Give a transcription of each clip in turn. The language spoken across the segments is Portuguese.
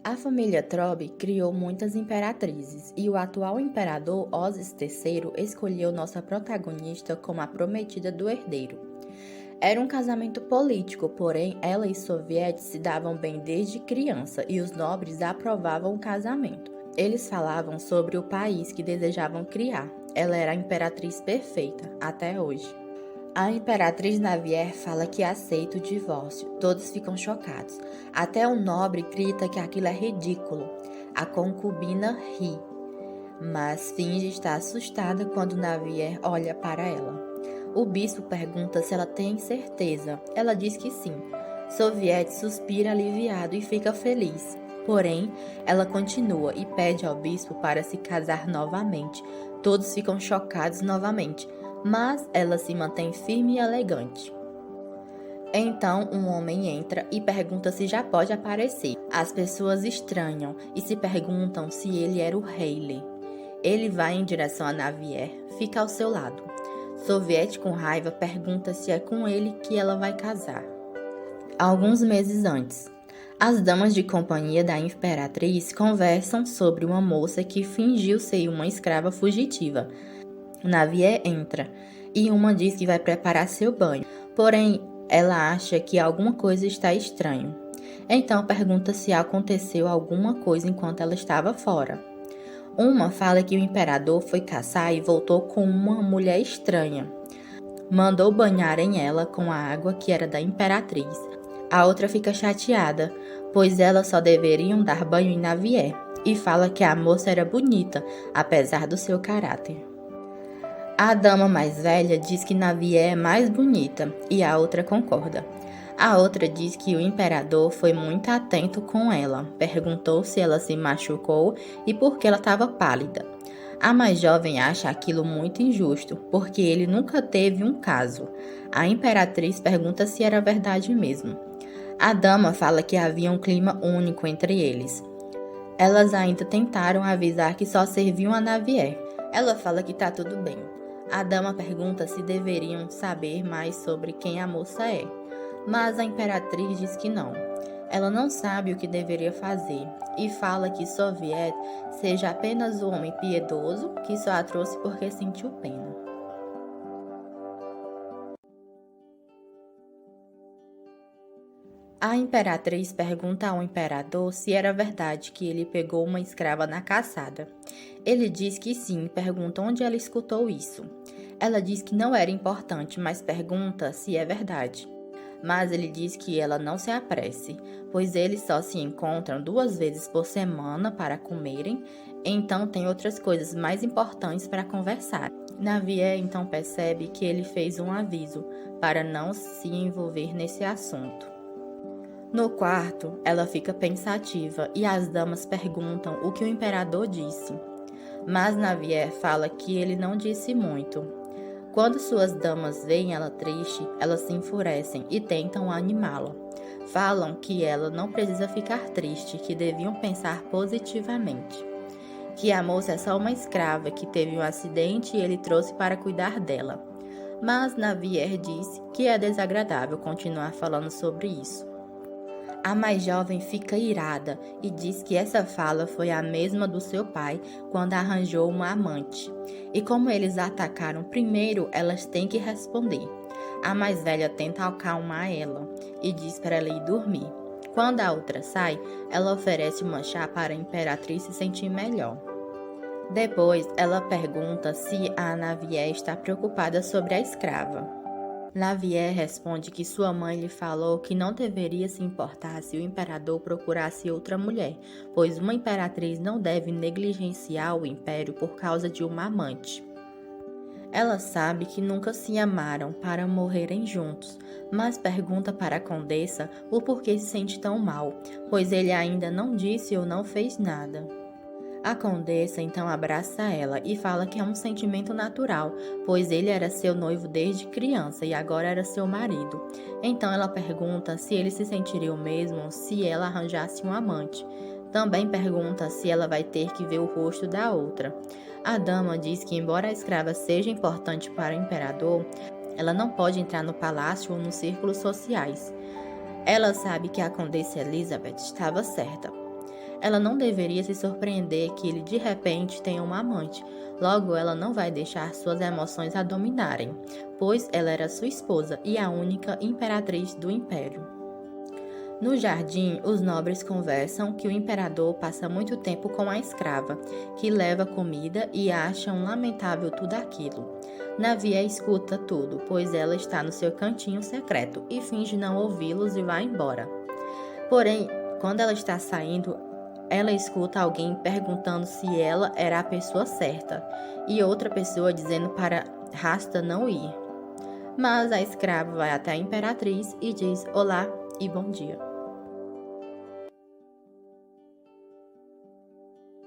A família Trobe criou muitas imperatrizes e o atual imperador Ossis III escolheu nossa protagonista como a prometida do herdeiro. Era um casamento político, porém ela e Soviet se davam bem desde criança e os nobres aprovavam o casamento. Eles falavam sobre o país que desejavam criar. Ela era a imperatriz perfeita, até hoje. A imperatriz Navier fala que aceita o divórcio. Todos ficam chocados. Até um nobre grita que aquilo é ridículo. A concubina ri, mas finge estar assustada quando Navier olha para ela. O bispo pergunta se ela tem certeza. Ela diz que sim. Soviet suspira aliviado e fica feliz. Porém, ela continua e pede ao bispo para se casar novamente. Todos ficam chocados novamente, mas ela se mantém firme e elegante. Então, um homem entra e pergunta se já pode aparecer. As pessoas estranham e se perguntam se ele era o Haile. Ele vai em direção a Navier, fica ao seu lado. Soviet, com raiva, pergunta se é com ele que ela vai casar. Alguns meses antes, as damas de companhia da imperatriz conversam sobre uma moça que fingiu ser uma escrava fugitiva. Navier entra e uma diz que vai preparar seu banho, porém ela acha que alguma coisa está estranha. Então pergunta se aconteceu alguma coisa enquanto ela estava fora. Uma fala que o imperador foi caçar e voltou com uma mulher estranha. Mandou banharem ela com a água que era da imperatriz. A outra fica chateada, pois elas só deveriam dar banho em Navier, e fala que a moça era bonita, apesar do seu caráter. A dama mais velha diz que Navier é mais bonita, e a outra concorda. A outra diz que o imperador foi muito atento com ela, perguntou se ela se machucou e por que ela estava pálida. A mais jovem acha aquilo muito injusto, porque ele nunca teve um caso. A imperatriz pergunta se era verdade mesmo. A dama fala que havia um clima único entre eles. Elas ainda tentaram avisar que só serviam a Navier. Ela fala que tá tudo bem. A dama pergunta se deveriam saber mais sobre quem a moça é. Mas a imperatriz diz que não. Ela não sabe o que deveria fazer e fala que Soviet seja apenas um homem piedoso que só a trouxe porque sentiu pena. A imperatriz pergunta ao imperador se era verdade que ele pegou uma escrava na caçada. Ele diz que sim e pergunta onde ela escutou isso. Ela diz que não era importante, mas pergunta se é verdade. Mas ele diz que ela não se apresse, pois eles só se encontram 2 vezes por semana para comerem, então tem outras coisas mais importantes para conversar. Navier então percebe que ele fez um aviso para não se envolver nesse assunto. No quarto, ela fica pensativa e as damas perguntam o que o imperador disse. Mas Navier fala que ele não disse muito. Quando suas damas veem ela triste, elas se enfurecem e tentam animá-la. Falam que ela não precisa ficar triste, que deviam pensar positivamente. Que a moça é só uma escrava que teve um acidente e ele trouxe para cuidar dela. Mas Navier diz que é desagradável continuar falando sobre isso. A mais jovem fica irada e diz que essa fala foi a mesma do seu pai quando arranjou uma amante. E como eles a atacaram primeiro, elas têm que responder. A mais velha tenta acalmar ela e diz para ela ir dormir. Quando a outra sai, ela oferece uma chá para a imperatriz se sentir melhor. Depois, ela pergunta se a Navier está preocupada sobre a escrava. Navier responde que sua mãe lhe falou que não deveria se importar se o imperador procurasse outra mulher, pois uma imperatriz não deve negligenciar o império por causa de uma amante. Ela sabe que nunca se amaram para morrerem juntos, mas pergunta para a condessa o porquê se sente tão mal, pois ele ainda não disse ou não fez nada. A condessa então abraça ela e fala que é um sentimento natural, pois ele era seu noivo desde criança e agora era seu marido. Então ela pergunta se ele se sentiria o mesmo se ela arranjasse um amante. Também pergunta se ela vai ter que ver o rosto da outra. A dama diz que, embora a escrava seja importante para o imperador, ela não pode entrar no palácio ou nos círculos sociais. Ela sabe que a condessa Elizabeth estava certa. Ela não deveria se surpreender que ele de repente tenha uma amante. Logo, ela não vai deixar suas emoções a dominarem, pois ela era sua esposa e a única imperatriz do império. No jardim, os nobres conversam que o imperador passa muito tempo com a escrava, que leva comida e acham lamentável tudo aquilo. Navia escuta tudo, pois ela está no seu cantinho secreto e finge não ouvi-los e vai embora. Porém, quando ela está saindo, ela escuta alguém perguntando se ela era a pessoa certa e outra pessoa dizendo para Rasta não ir. Mas a escrava vai até a imperatriz e diz olá e bom dia.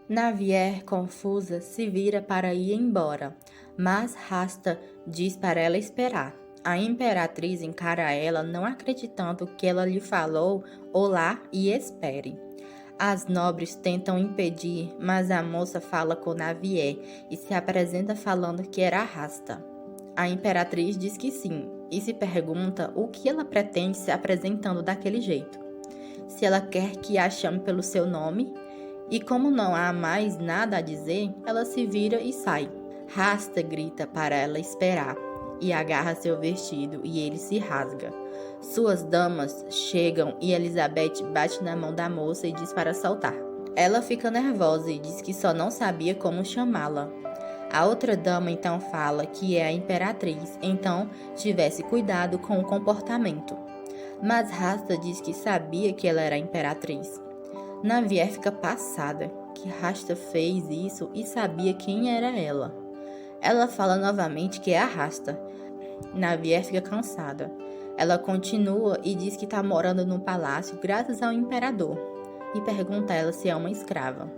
Navier, confusa, se vira para ir embora, mas Rasta diz para ela esperar. A imperatriz encara ela, não acreditando que ela lhe falou olá e espere. As nobres tentam impedir, mas a moça fala com Navier e se apresenta falando que era Rasta. A imperatriz diz que sim e se pergunta o que ela pretende se apresentando daquele jeito. Se ela quer que a chame pelo seu nome, e como não há mais nada a dizer, ela se vira e sai. Rasta grita para ela esperar e agarra seu vestido e ele se rasga. Suas damas chegam e Elizabeth bate na mão da moça e diz para soltar. Ela fica nervosa e diz que só não sabia como chamá-la. A outra dama então fala que é a imperatriz, então tivesse cuidado com o comportamento. Mas Rasta diz que sabia que ela era a imperatriz. Navier fica passada que Rasta fez isso e sabia quem era ela. Ela fala novamente que é a Rasta. Navier fica cansada. Ela continua e diz que está morando num palácio graças ao imperador e pergunta a ela se é uma escrava.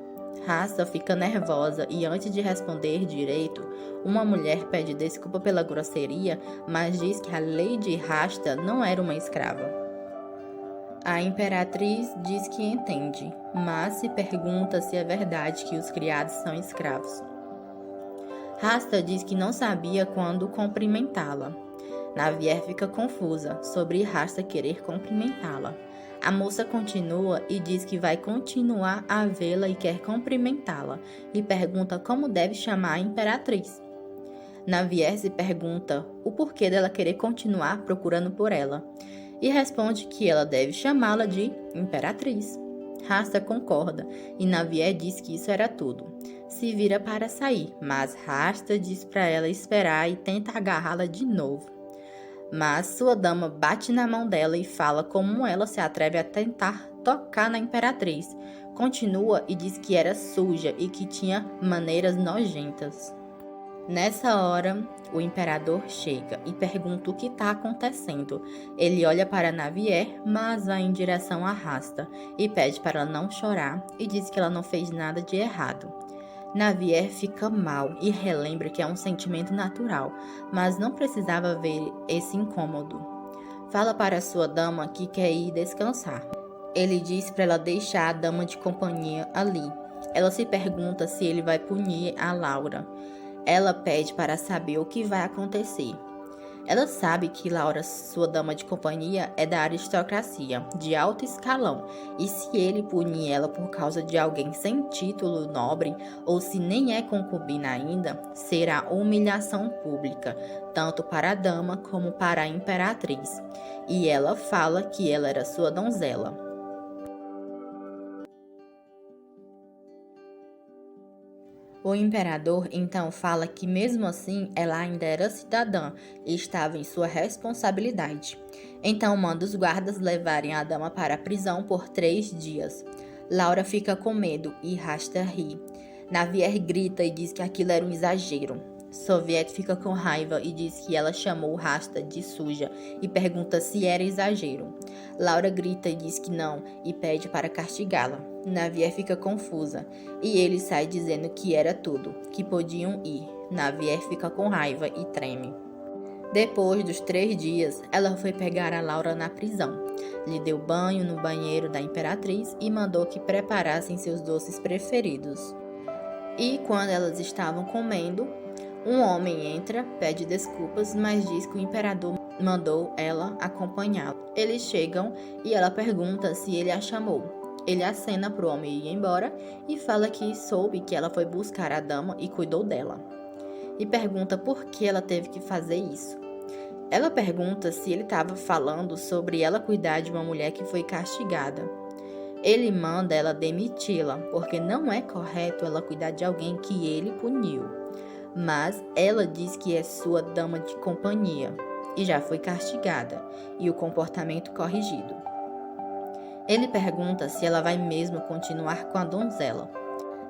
Rasta fica nervosa e antes de responder direito, uma mulher pede desculpa pela grosseria, mas diz que a Lady Rasta não era uma escrava. A imperatriz diz que entende, mas se pergunta se é verdade que os criados são escravos. Rasta diz que não sabia quando cumprimentá-la. Navier fica confusa sobre Rasta querer cumprimentá-la. A moça continua e diz que vai continuar a vê-la e quer cumprimentá-la, e pergunta como deve chamar a imperatriz. Navier se pergunta o porquê dela querer continuar procurando por ela, e responde que ela deve chamá-la de imperatriz. Rasta concorda, e Navier diz que isso era tudo. Se vira para sair, mas Rasta diz para ela esperar e tenta agarrá-la de novo. Mas sua dama bate na mão dela e fala como ela se atreve a tentar tocar na imperatriz. Continua e diz que era suja e que tinha maneiras nojentas. Nessa hora, o imperador chega e pergunta o que está acontecendo. Ele olha para Navier, mas vai em direção a Rasta e pede para ela não chorar e diz que ela não fez nada de errado. Navier fica mal e relembra que é um sentimento natural, mas não precisava ver esse incômodo. Fala para sua dama que quer ir descansar. Ele diz para ela deixar a dama de companhia ali. Ela se pergunta se ele vai punir a Laura. Ela pede para saber o que vai acontecer. Ela sabe que Laura, sua dama de companhia, é da aristocracia, de alto escalão, e se ele punir ela por causa de alguém sem título nobre, ou se nem é concubina ainda, será humilhação pública, tanto para a dama como para a imperatriz. E ela fala que ela era sua donzela. O imperador então fala que mesmo assim ela ainda era cidadã e estava em sua responsabilidade. Então manda os guardas levarem a dama para a prisão por 3 dias. Laura fica com medo e Rasta ri. Navier grita e diz que aquilo era um exagero. Soviet fica com raiva e diz que ela chamou Rasta de suja e pergunta se era exagero. Laura grita e diz que não e pede para castigá-la. Navier fica confusa e ele sai dizendo que era tudo, que podiam ir. Navier fica com raiva e treme. Depois dos 3 dias, ela foi pegar a Laura na prisão. Lhe deu banho no banheiro da imperatriz e mandou que preparassem seus doces preferidos. E quando elas estavam comendo, um homem entra, pede desculpas, mas diz que o imperador mandou ela acompanhá-lo. Eles chegam e ela pergunta se ele a chamou. Ele acena para o homem ir embora e fala que soube que ela foi buscar a dama e cuidou dela. E pergunta por que ela teve que fazer isso. Ela pergunta se ele estava falando sobre ela cuidar de uma mulher que foi castigada. Ele manda ela demiti-la, porque não é correto ela cuidar de alguém que ele puniu. Mas ela diz que é sua dama de companhia e já foi castigada e o comportamento corrigido. Ele pergunta se ela vai mesmo continuar com a donzela.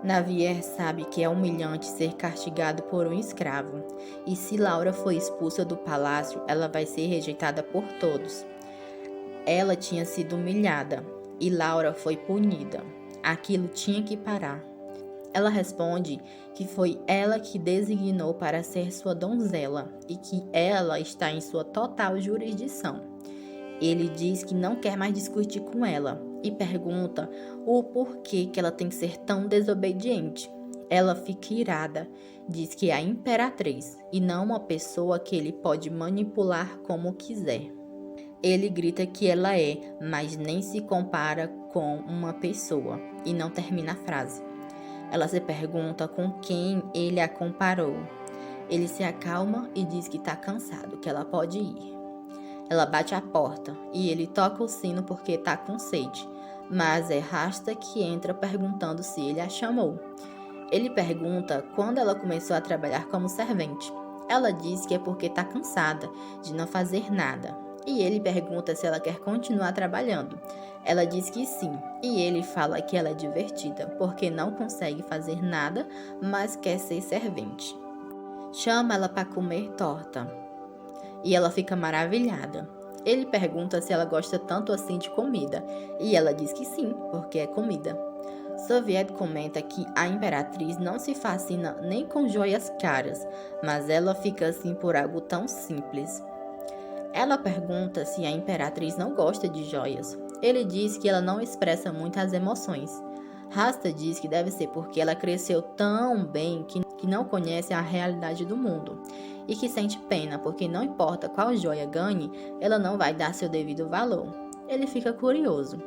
Navier sabe que é humilhante ser castigado por um escravo, e se Laura for expulsa do palácio, ela vai ser rejeitada por todos. Ela tinha sido humilhada, e Laura foi punida. Aquilo tinha que parar. Ela responde que foi ela que designou para ser sua donzela, e que ela está em sua total jurisdição. Ele diz que não quer mais discutir com ela e pergunta o porquê que ela tem que ser tão desobediente. Ela fica irada, diz que é a imperatriz e não uma pessoa que ele pode manipular como quiser. Ele grita que ela é, mas nem se compara com uma pessoa e não termina a frase. Ela se pergunta com quem ele a comparou. Ele se acalma e diz que está cansado, que ela pode ir. Ela bate a porta e ele toca o sino porque está com sede, mas é Rasta que entra perguntando se ele a chamou. Ele pergunta quando ela começou a trabalhar como servente. Ela diz que é porque está cansada de não fazer nada. E ele pergunta se ela quer continuar trabalhando. Ela diz que sim, e ele fala que ela é divertida porque não consegue fazer nada, mas quer ser servente. Chama ela para comer torta. E ela fica maravilhada. Ele pergunta se ela gosta tanto assim de comida, e ela diz que sim, porque é comida. Soviet comenta que a imperatriz não se fascina nem com joias caras, mas ela fica assim por algo tão simples. Ela pergunta se a imperatriz não gosta de joias. Ele diz que ela não expressa muitas emoções. Rasta diz que deve ser porque ela cresceu tão bem que não conhece a realidade do mundo e que sente pena porque não importa qual joia ganhe, ela não vai dar seu devido valor. Ele fica curioso.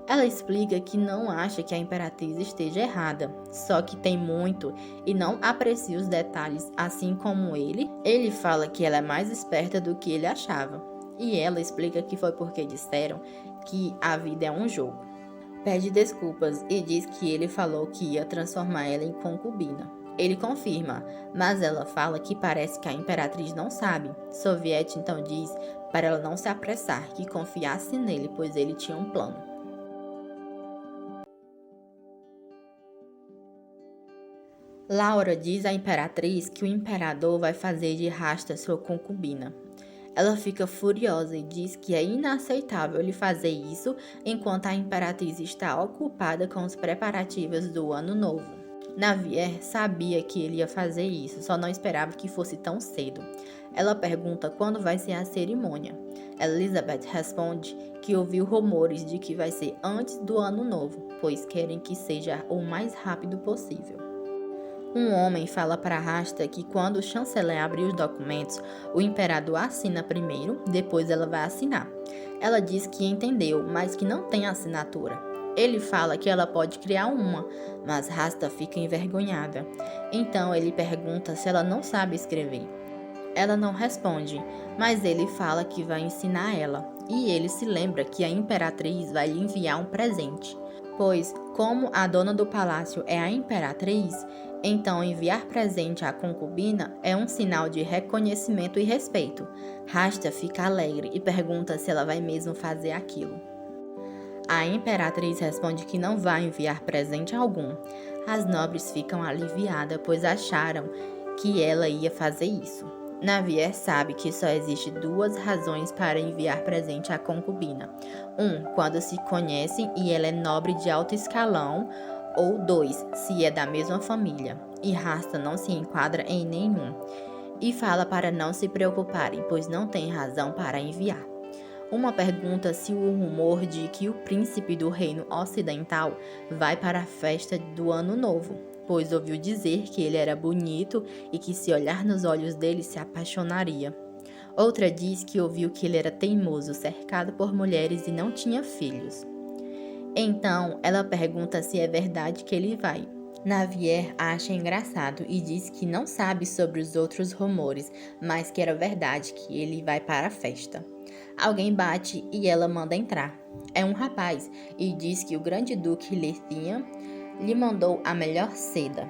Ela explica que não acha que a imperatriz esteja errada, só que tem muito e não aprecia os detalhes, assim como ele. Ele fala que ela é mais esperta do que ele achava. E ela explica que foi porque disseram que a vida é um jogo. Pede desculpas e diz que ele falou que ia transformar ela em concubina. Ele confirma, mas ela fala que parece que a imperatriz não sabe. Soviet então diz para ela não se apressar, que confiasse nele, pois ele tinha um plano. Laura diz à imperatriz que o imperador vai fazer de Rasta sua concubina. Ela fica furiosa e diz que é inaceitável ele fazer isso enquanto a imperatriz está ocupada com os preparativos do Ano Novo. Navier sabia que ele ia fazer isso, só não esperava que fosse tão cedo. Ela pergunta quando vai ser a cerimônia. Elizabeth responde que ouviu rumores de que vai ser antes do Ano Novo, pois querem que seja o mais rápido possível. Um homem fala para Rasta que quando o chanceler abrir os documentos, o imperador assina primeiro, depois ela vai assinar. Ela diz que entendeu, mas que não tem assinatura. Ele fala que ela pode criar uma, mas Rasta fica envergonhada. Então ele pergunta se ela não sabe escrever. Ela não responde, mas ele fala que vai ensinar ela. E ele se lembra que a imperatriz vai lhe enviar um presente. Pois, como a dona do palácio é a imperatriz, então enviar presente à concubina é um sinal de reconhecimento e respeito. Rasta fica alegre e pergunta se ela vai mesmo fazer aquilo. A imperatriz responde que não vai enviar presente algum. As nobres ficam aliviadas, pois acharam que ela ia fazer isso. Navier sabe que só existe duas razões para enviar presente à concubina. Quando se conhecem e ela é nobre de alto escalão, ou 2, se é da mesma família. E Rasta não se enquadra em nenhum. E fala para não se preocuparem, pois não tem razão para enviar. Uma pergunta se o rumor de que o príncipe do reino ocidental vai para a festa do Ano Novo, pois ouviu dizer que ele era bonito e que se olhar nos olhos dele se apaixonaria. Outra diz que ouviu que ele era teimoso, cercado por mulheres e não tinha filhos. Então, ela pergunta se é verdade que ele vai. Navier acha engraçado e diz que não sabe sobre os outros rumores, mas que era verdade que ele vai para a festa. Alguém bate e ela manda entrar. É um rapaz e diz que o grande duque Lithien lhe mandou a melhor seda.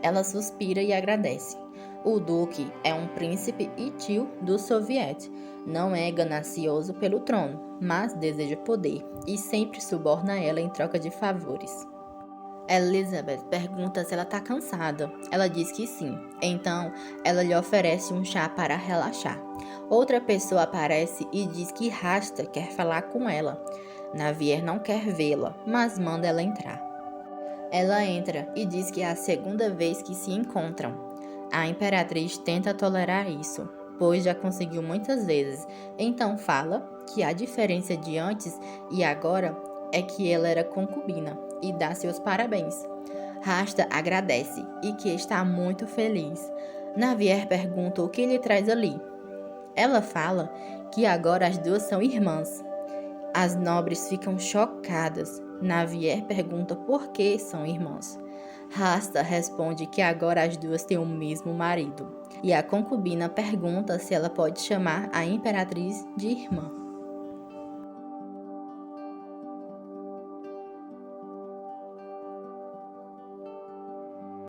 Ela suspira e agradece. O duque é um príncipe e tio do soviete. Não é ganancioso pelo trono, mas deseja poder e sempre suborna ela em troca de favores. Elizabeth pergunta se ela está cansada. Ela diz que sim. Então, ela lhe oferece um chá para relaxar. Outra pessoa aparece e diz que Rasta quer falar com ela. Navier não quer vê-la, mas manda ela entrar. Ela entra e diz que é a segunda vez que se encontram. A imperatriz tenta tolerar isso, pois já conseguiu muitas vezes. Então fala que a diferença de antes e agora é que ela era concubina e dá seus parabéns. Rasta agradece e que está muito feliz. Navier pergunta o que lhe traz ali. Ela fala que agora as duas são irmãs. As nobres ficam chocadas. Navier pergunta por que são irmãs. Rasta responde que agora as duas têm o mesmo marido. E a concubina pergunta se ela pode chamar a imperatriz de irmã.